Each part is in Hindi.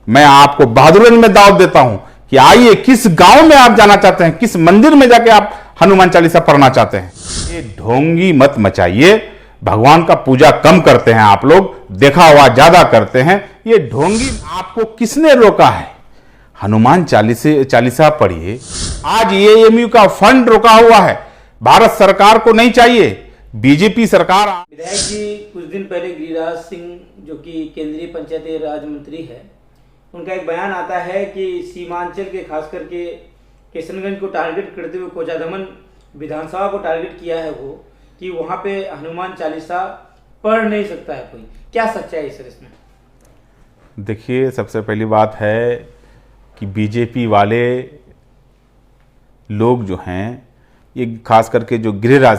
मैं आपको बहादुरगंज में दावत देता हूं कि आइए, किस गांव में आप जाना चाहते हैं, किस मंदिर में जाके आप हनुमान चालीसा पढ़ना चाहते हैं। ये ढोंगी मत मचाइए। भगवान का पूजा कम करते हैं आप लोग, देखा हुआ ज्यादा करते हैं। ये ढोंगी आपको किसने रोका है? हनुमान चालीसा पढ़िए। आज एएमयू का फंड रोका हुआ है, भारत सरकार को नहीं चाहिए, बीजेपी सरकार। विधायक जी कुछ दिन पहले गिरिराज सिंह जो कि केंद्रीय पंचायती राज मंत्री है, उनका एक बयान आता है कि सीमांचल के खास करके किशनगंज को टारगेट करते हुए कोचाधमन विधानसभा को टारगेट किया है वो, कि वहां पे हनुमान चालीसा पढ़ नहीं सकता है कोई। क्या सच्चाई है सर इसमें? देखिए, सबसे पहली बात है कि बीजेपी वाले लोग जो हैं, ये खास करके जो गिरिराज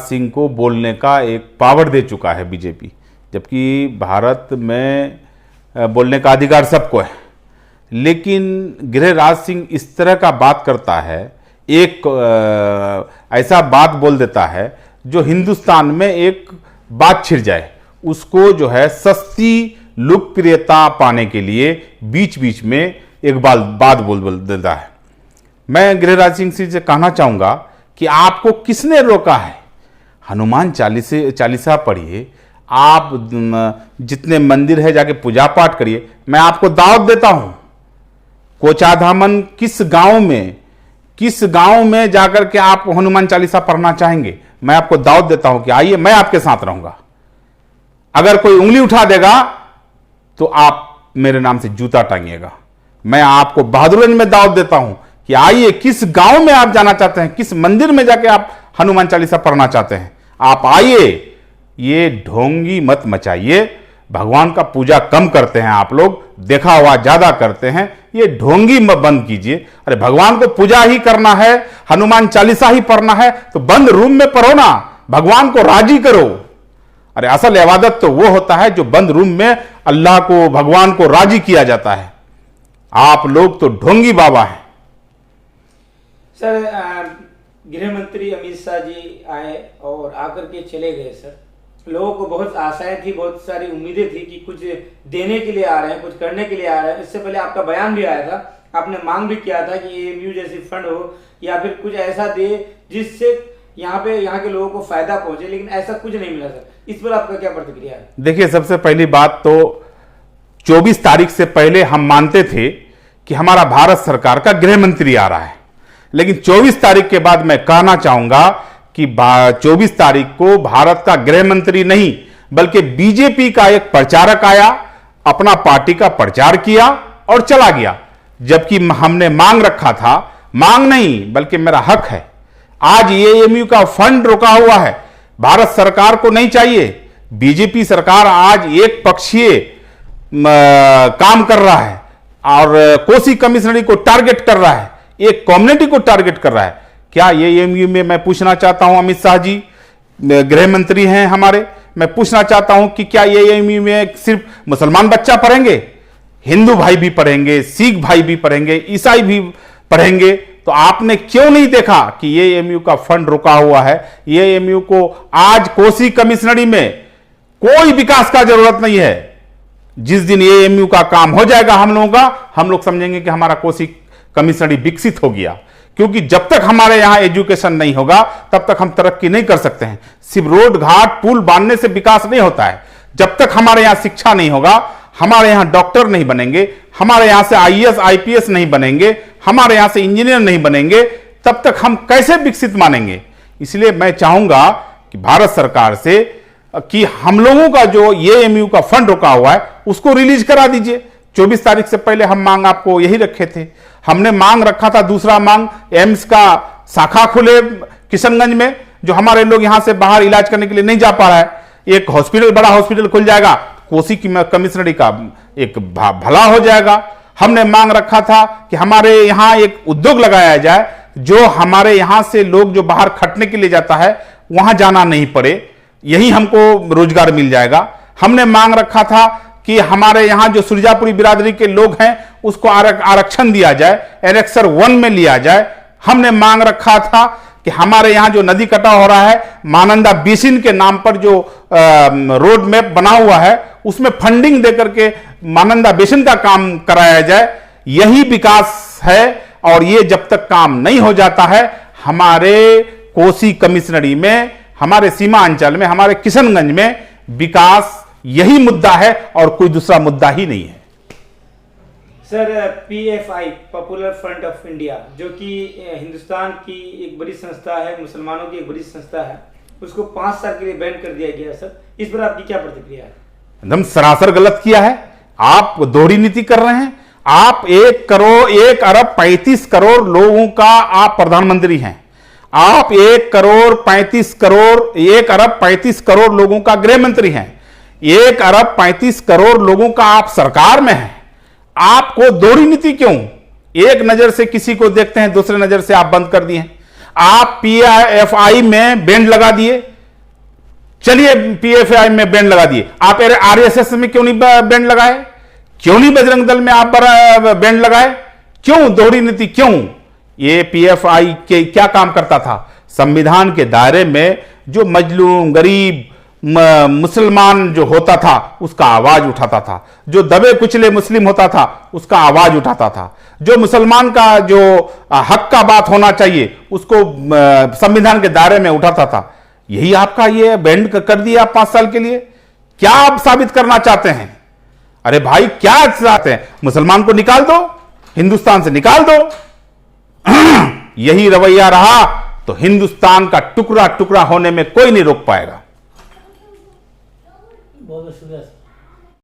सिंह को बोलने का एक पावर दे चुका है बीजेपी, जबकि भारत में बोलने का अधिकार सबको है। लेकिन गिरिराज सिंह इस तरह का बात करता है, एक ऐसा बात बोल देता है जो हिंदुस्तान में एक बात छिड़ जाए, उसको जो है सस्ती लोकप्रियता पाने के लिए बीच बीच में एक बात बोल देता है। मैं गिरिराज सिंह से कहना चाहूंगा कि आपको किसने रोका है? हनुमान चालीसा पढ़िए, आप जितने मंदिर है जाके पूजा पाठ करिए। मैं आपको दावत देता हूं, कोचाधामन किस गांव में जाकर के आप हनुमान चालीसा पढ़ना चाहेंगे, मैं आपको दावत देता हूं कि आइए, मैं आपके साथ रहूंगा। अगर कोई उंगली उठा देगा तो आप मेरे नाम से जूता टांगिएगा। मैं आपको बहादुरगंज में दावत देता हूं कि आइए, किस गांव में आप जाना चाहते हैं, किस मंदिर में जाके आप हनुमान चालीसा पढ़ना चाहते हैं, आप आइए। ये ढोंगी मत मचाइए। भगवान का पूजा कम करते हैं आप लोग, देखा हुआ ज्यादा करते हैं। ये ढोंगी मत बंद कीजिए। अरे भगवान को पूजा ही करना है, हनुमान चालीसा ही पढ़ना है तो बंद रूम में पढ़ो ना, भगवान को राजी करो। अरे असल इबादत तो वो होता है जो बंद रूम में अल्लाह को, भगवान को राजी किया जाता है। आप लोग तो ढोंगी बाबा हैं। सर, गृह मंत्री अमित शाह जी आए और आकर के चले गए। सर, लोगों को बहुत आशाएं थी, बहुत सारी उम्मीदें थी कि कुछ देने के लिए आ रहे हैं, कुछ करने के लिए आ रहे हैं। इससे पहले आपका बयान भी आया था, आपने मांग भी किया था कि एएमयू जैसी फंड हो या फिर कुछ ऐसा दे जिससे यहाँ के लोगों को फायदा पहुंचे, लेकिन ऐसा कुछ नहीं मिला। सर, इस पर आपका क्या प्रतिक्रिया है? देखिए, सबसे पहली बात तो 24 तारीख से पहले हम मानते थे कि हमारा भारत सरकार का गृह मंत्री आ रहा है, लेकिन 24 तारीख के बाद मैं कहना चाहूंगा कि 24 तारीख को भारत का गृह मंत्री नहीं बल्कि बीजेपी का एक प्रचारक आया, अपना पार्टी का प्रचार किया और चला गया। जबकि हमने मांग रखा था, मांग नहीं बल्कि मेरा हक है। आज एएमयू का फंड रोका हुआ है, भारत सरकार को नहीं चाहिए, बीजेपी सरकार आज एक पक्षीय काम कर रहा है और कोसी कमिश्नरी को टारगेट कर रहा है, एक कम्युनिटी को टारगेट कर रहा है। क्या एएमयू में मैं पूछना चाहता हूं, अमित शाह जी गृह मंत्री हैं हमारे, मैं पूछना चाहता हूं कि क्या एएमयू में सिर्फ मुसलमान बच्चा पढ़ेंगे? हिंदू भाई भी पढ़ेंगे, सिख भाई भी पढ़ेंगे, ईसाई भी पढ़ेंगे। तो आपने क्यों नहीं देखा कि एएमयू का फंड रुका हुआ है? एएमयू को आज कोसी कमिश्नरी में कोई विकास का जरूरत नहीं है। जिस दिन एएमयू का काम हो जाएगा हम लोगों का, हम लोग समझेंगे कि हमारा कोसी कमिश्नरी विकसित हो गया। क्योंकि जब तक हमारे यहां एजुकेशन नहीं होगा तब तक हम तरक्की नहीं कर सकते हैं। सिर्फ रोड घाट पुल बांधने से विकास नहीं होता है। जब तक हमारे यहां शिक्षा नहीं होगा, हमारे यहां डॉक्टर नहीं बनेंगे, हमारे यहां से आईएएस आईपीएस नहीं बनेंगे, हमारे यहां से इंजीनियर नहीं बनेंगे, तब तक हम कैसे विकसित मानेंगे? इसलिए मैं चाहूंगा कि भारत सरकार से कि हम लोगों का जो एएमयू का फंड रुका हुआ है उसको रिलीज करा दीजिए। 24 तारीख से पहले हम मांग आपको यही रखे थे। हमने मांग रखा था, दूसरा मांग एम्स का शाखा खुले किशनगंज में, जो हमारे लोग यहां से बाहर इलाज करने के लिए नहीं जा पा रहा है। एक हॉस्पिटल, बड़ा हॉस्पिटल खुल जाएगा, कोसी की कमिश्नरी का एक भला हो जाएगा। हमने मांग रखा था कि हमारे यहां एक उद्योग लगाया जाए, जो हमारे यहां से लोग जो बाहर खटने के लिए जाता है वहां जाना नहीं पड़े, यही हमको रोजगार मिल जाएगा। हमने मांग रखा था कि हमारे यहां जो सुरजापुरी बिरादरी के लोग हैं उसको आरक्षण दिया जाए, एनेक्सर 1 में लिया जाए। हमने मांग रखा था कि हमारे यहां जो नदी कटाव हो रहा है, मानंदा बेसिन के नाम पर जो रोड मैप बना हुआ है, उसमें फंडिंग देकर के मानंदा बेसिन का काम कराया जाए, यही विकास है। और ये जब तक काम नहीं हो जाता है, हमारे कोसी कमिश्नरी में, हमारे सीमा अंचल में, हमारे किशनगंज में विकास यही मुद्दा है और कोई दूसरा मुद्दा ही नहीं है। Sir, PFI popular front of India, जो कि हिंदुस्तान की एक बड़ी संस्था है, मुसलमानों की एक बड़ी संस्था है, उसको 5 साल के लिए बैन कर दिया गया। सर, इस पर आपकी क्या प्रतिक्रिया है? एकदम सरासर गलत किया है। आप दोहरी नीति कर रहे हैं। आप 1 अरब 35 करोड़ लोगों का आप प्रधानमंत्री हैं। आप 1 अरब 35 करोड़ लोगों का गृह मंत्री हैं। 1 अरब 35 करोड़ लोगों का आप सरकार में हैं। आपको दोहरी नीति क्यों? एक नजर से किसी को देखते हैं, दूसरे नजर से आप बंद कर दिए। आप PFI में बैंड लगा दिए। चलिए, PFI में बैंड लगा दिए, आप RSS में क्यों नहीं बैंड लगाए? क्यों नहीं बजरंग दल में आप बैंड लगाए? क्यों दोहरी नीति क्यों? ये PFI के क्या काम करता था? संविधान के दायरे में जो मजलूम, गरीब, मुसलमान जो होता था उसका आवाज उठाता था, जो दबे कुचले मुस्लिम होता था उसका आवाज उठाता था, जो मुसलमान का जो हक का बात होना चाहिए उसको संविधान के दायरे में उठाता था। यही आपका ये बैंड कर दिया 5 साल के लिए। क्या आप साबित करना चाहते हैं? अरे भाई, क्या चाहते हैं? मुसलमान को निकाल दो, हिंदुस्तान से निकाल दो। यही रवैया रहा तो हिंदुस्तान का टुकड़ा टुकड़ा होने में कोई नहीं रोक पाएगा। बहुत शुक्रिया।